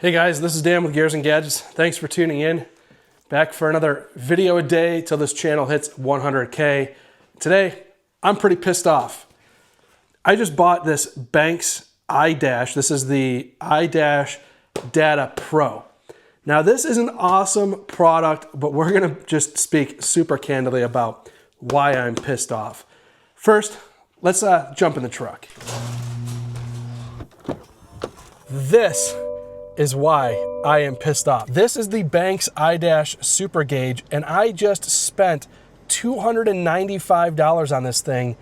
Hey guys, this is Dan with Gears and Gadgets. Thanks for tuning in. Back for another video a day till this channel hits 100K. Today, I'm pretty pissed off. I just bought this Banks iDash. This is the iDash Data Pro. Now this is an awesome product, but we're gonna just speak super candidly about why I'm pissed off. First, let's jump in the truck. This is why I am pissed off. This is the Banks iDash Super Gauge, and I just spent $295 on this thing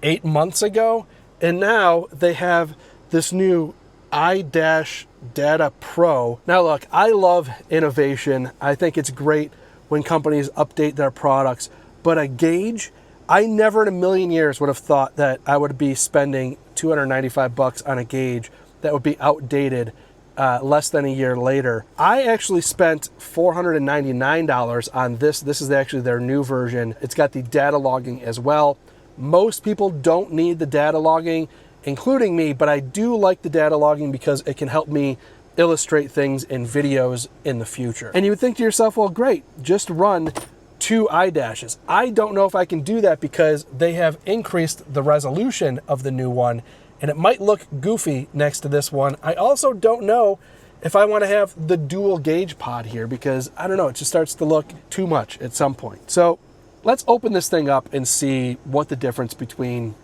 8 months ago, and now they have this new iDash Data Pro. Now look, I love innovation. I think it's great when companies update their products, but a gauge, I never in a million years would have thought that I would be spending $295 on a gauge that would be outdated less than a year later. I actually spent $499 on this. This is actually their new version. It's got the data logging as well. Most people don't need the data logging, including me, but I do like the data logging because it can help me illustrate things in videos in the future. And you would think to yourself, well, great, just run 2 iDashes. I don't know if I can do that because they have increased the resolution of the new one, and it might look goofy next to this one. I also don't know if I want to have the dual gauge pod here because, I don't know, it just starts to look too much at some point. So let's open this thing up and see what the difference between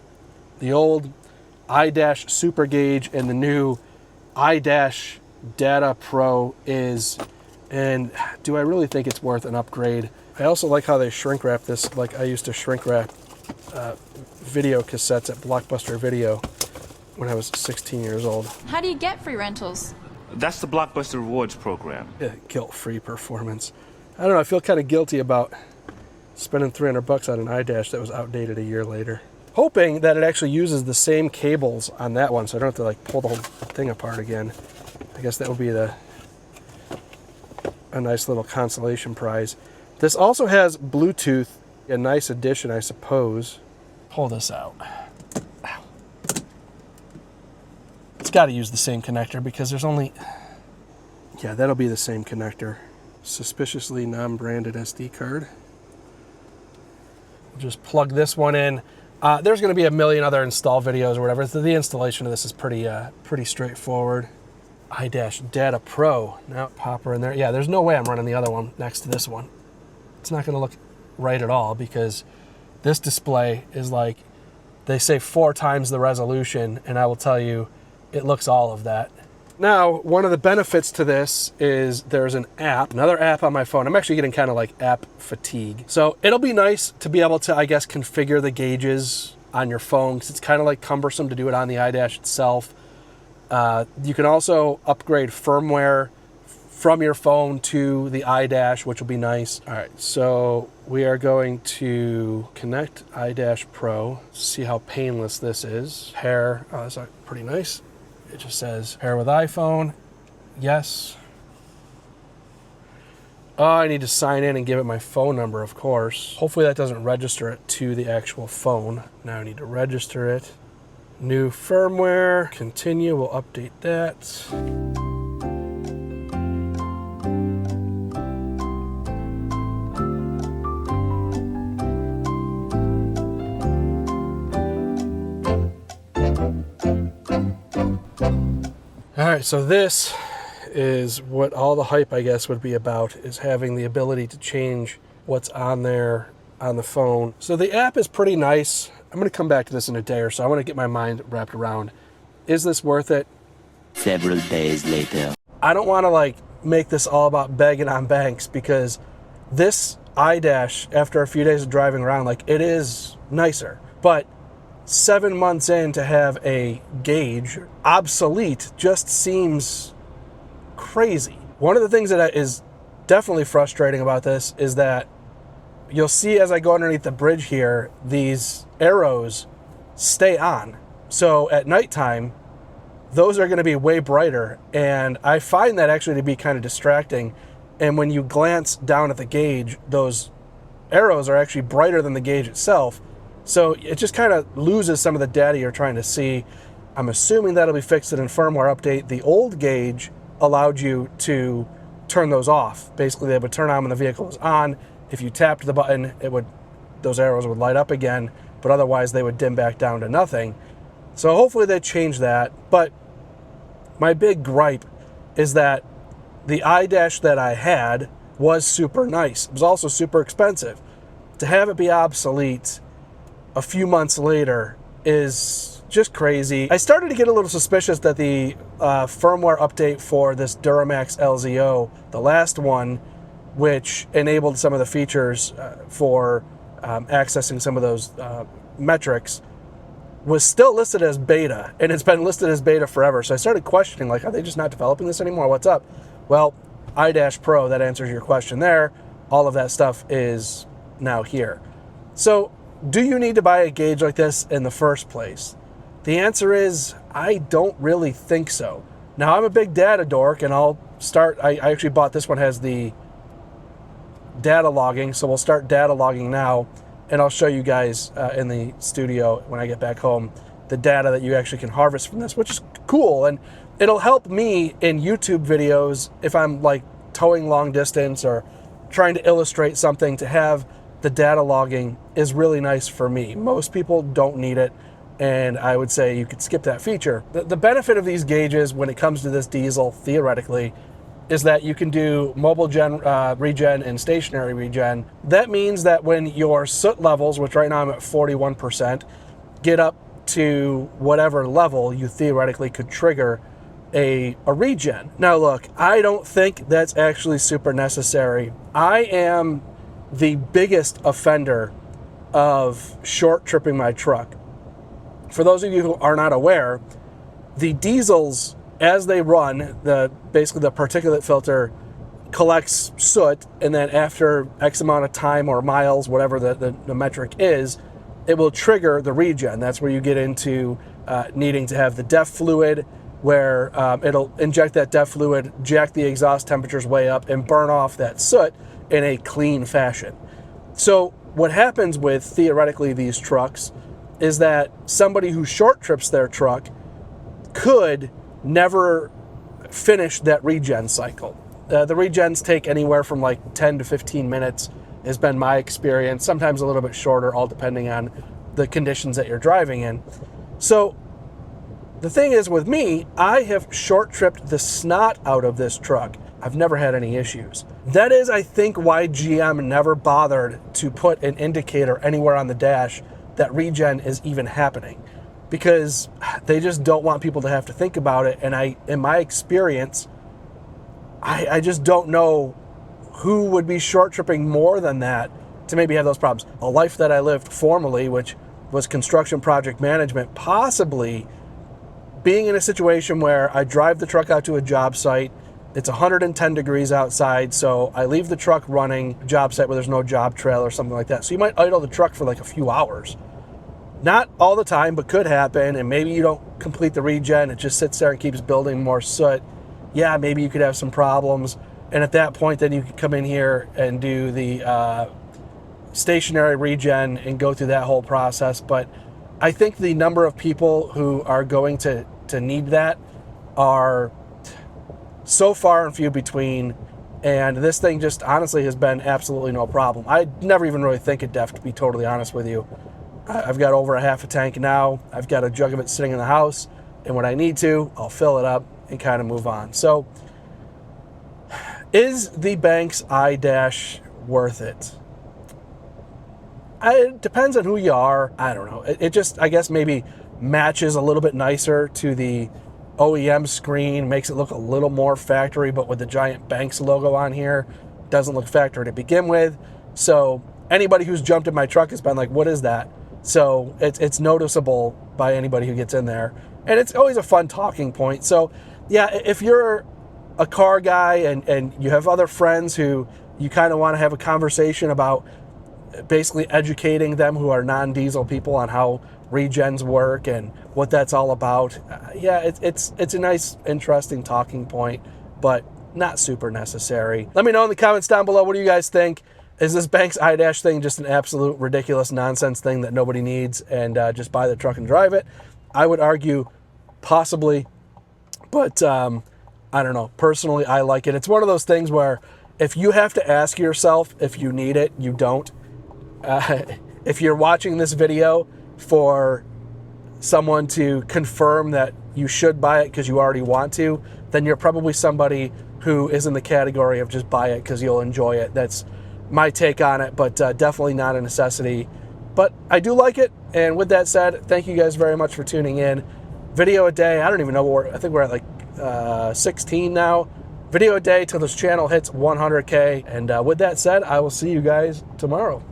the old iDash Super Gauge and the new iDash Data Pro is, and do I really think it's worth an upgrade? I also like how they shrink wrap this like I used to shrink wrap video cassettes at Blockbuster Video when I was 16 years old. How do you get free rentals? That's the Blockbuster Rewards program. Yeah, guilt-free performance. I don't know, I feel kind of guilty about spending $300 on an iDash that was outdated a year later. Hoping that it actually uses the same cables on that one so I don't have to like pull the whole thing apart again. I guess that would be a nice little consolation prize. This also has Bluetooth, a nice addition, I suppose. Pull this out. Ow. It's got to use the same connector because there's only... Yeah, that'll be the same connector. Suspiciously non-branded SD card. We'll just plug this one in. There's going to be a million other install videos or whatever. The installation of this is pretty straightforward. iDash Data Pro. Now pop her in there. Yeah, there's no way I'm running the other one next to this one. It's not going to look right at all because this display is like, they say 4 times the resolution, and I will tell you, it looks all of that. Now, one of the benefits to this is there's an app, another app on my phone. I'm actually getting kind of like app fatigue. So it'll be nice to be able to, I guess, configure the gauges on your phone because it's kind of like cumbersome to do it on the iDash itself. You can also upgrade firmware from your phone to the iDash, which will be nice. All right, so we are going to connect iDash Pro, see how painless this is. Pair, oh, that's pretty nice. It just says pair with iPhone, yes. Oh, I need to sign in and give it my phone number, of course. Hopefully that doesn't register it to the actual phone. Now I need to register it. New firmware, continue, we'll update that. All right, so this is what all the hype, I guess, would be about, is having the ability to change what's on there on the phone. So the app is pretty nice. I'm going to come back to this in a day or so. I want to get my mind wrapped around, is this worth it? Several days later. I don't want to like make this all about begging on Banks because this iDash, after a few days of driving around, like it is nicer, but 7 months in to have a gauge obsolete just seems crazy. One of the things that is definitely frustrating about this is that you'll see as I go underneath the bridge here, these arrows stay on. So at nighttime, those are going to be way brighter, and I find that actually to be kind of distracting. And when you glance down at the gauge, those arrows are actually brighter than the gauge itself. So it just kind of loses some of the data you're trying to see. I'm assuming that'll be fixed in a firmware update. The old gauge allowed you to turn those off. Basically, they would turn on when the vehicle was on. If you tapped the button, those arrows would light up again, but otherwise they would dim back down to nothing. So hopefully they change that. But my big gripe is that the iDash that I had was super nice. It was also super expensive. To have it be obsolete a few months later is just crazy. I started to get a little suspicious that the firmware update for this Duramax LZO, the last one, which enabled some of the features for accessing some of those metrics, was still listed as beta, and it's been listed as beta forever. So I started questioning, like, are they just not developing this anymore? What's up? Well, iDash Pro, that answers your question there. All of that stuff is now here. So do you need to buy a gauge like this in the first place? The answer is, I don't really think so. Now, I'm a big data dork, and I actually bought this one, has the data logging, so we'll start data logging now, and I'll show you guys in the studio when I get back home the data that you actually can harvest from this, which is cool, and it'll help me in YouTube videos if I'm like towing long distance or trying to illustrate something. To have the data logging is really nice for me. Most people don't need it, and I would say you could skip that feature. The benefit of these gauges when it comes to this diesel, theoretically, is that you can do mobile regen and stationary regen. That means that when your soot levels, which right now I'm at 41%, get up to whatever level, you theoretically could trigger a regen. Now look, I don't think that's actually super necessary. I am the biggest offender of short tripping my truck. For those of you who are not aware, the diesels, as they run, basically the particulate filter collects soot, and then after X amount of time or miles, whatever the metric is, it will trigger the regen. That's where you get into needing to have the DEF fluid, where it'll inject that DEF fluid, jack the exhaust temperatures way up, and burn off that soot in a clean fashion. So what happens with, theoretically, these trucks is that somebody who short trips their truck could never finish that regen cycle. The regens take anywhere from like 10 to 15 minutes, has been my experience, sometimes a little bit shorter, all depending on the conditions that you're driving in. So the thing is with me, I have short tripped the snot out of this truck. I've never had any issues. That is, I think, why GM never bothered to put an indicator anywhere on the dash that regen is even happening, because they just don't want people to have to think about it. And in my experience, I just don't know who would be short tripping more than that to maybe have those problems. A life that I lived formerly, which was construction project management, possibly being in a situation where I drive the truck out to a job site, it's 110 degrees outside, so I leave the truck running, job site where there's no job trail or something like that. So you might idle the truck for like a few hours. Not all the time, but could happen, and maybe you don't complete the regen, it just sits there and keeps building more soot. Yeah, maybe you could have some problems, and at that point then you could come in here and do the stationary regen and go through that whole process. But I think the number of people who are going to need that are so far and few between, and this thing just honestly has been absolutely no problem. I never even really think of DEF, to be totally honest with you. I've got over a half a tank now. I've got a jug of it sitting in the house, and when I need to, I'll fill it up and kind of move on. So is the Banks iDash worth it? It depends on who you are. I don't know. It just, I guess, maybe matches a little bit nicer to the OEM screen, makes it look a little more factory, but with the giant Banks logo on here, doesn't look factory to begin with. So anybody who's jumped in my truck has been like, what is that? So it's noticeable by anybody who gets in there, and it's always a fun talking point. So yeah, if you're a car guy and you have other friends who you kind of want to have a conversation about, basically educating them who are non-diesel people on how regens work and what that's all about, yeah, it's a nice, interesting talking point, but not super necessary. Let me know in the comments down below, what do you guys think? Is this Banks iDash thing just an absolute ridiculous nonsense thing that nobody needs, and just buy the truck and drive it? I would argue possibly, but I don't know. Personally, I like it. It's one of those things where if you have to ask yourself if you need it, you don't. If you're watching this video for someone to confirm that you should buy it because you already want to, then you're probably somebody who is in the category of just buy it because you'll enjoy it. That's my take on it, but definitely not a necessity. But I do like it, and with that said, thank you guys very much for tuning in. Video a day, I don't even know, I think we're at like 16 now. Video a day till this channel hits 100K, and with that said, I will see you guys tomorrow.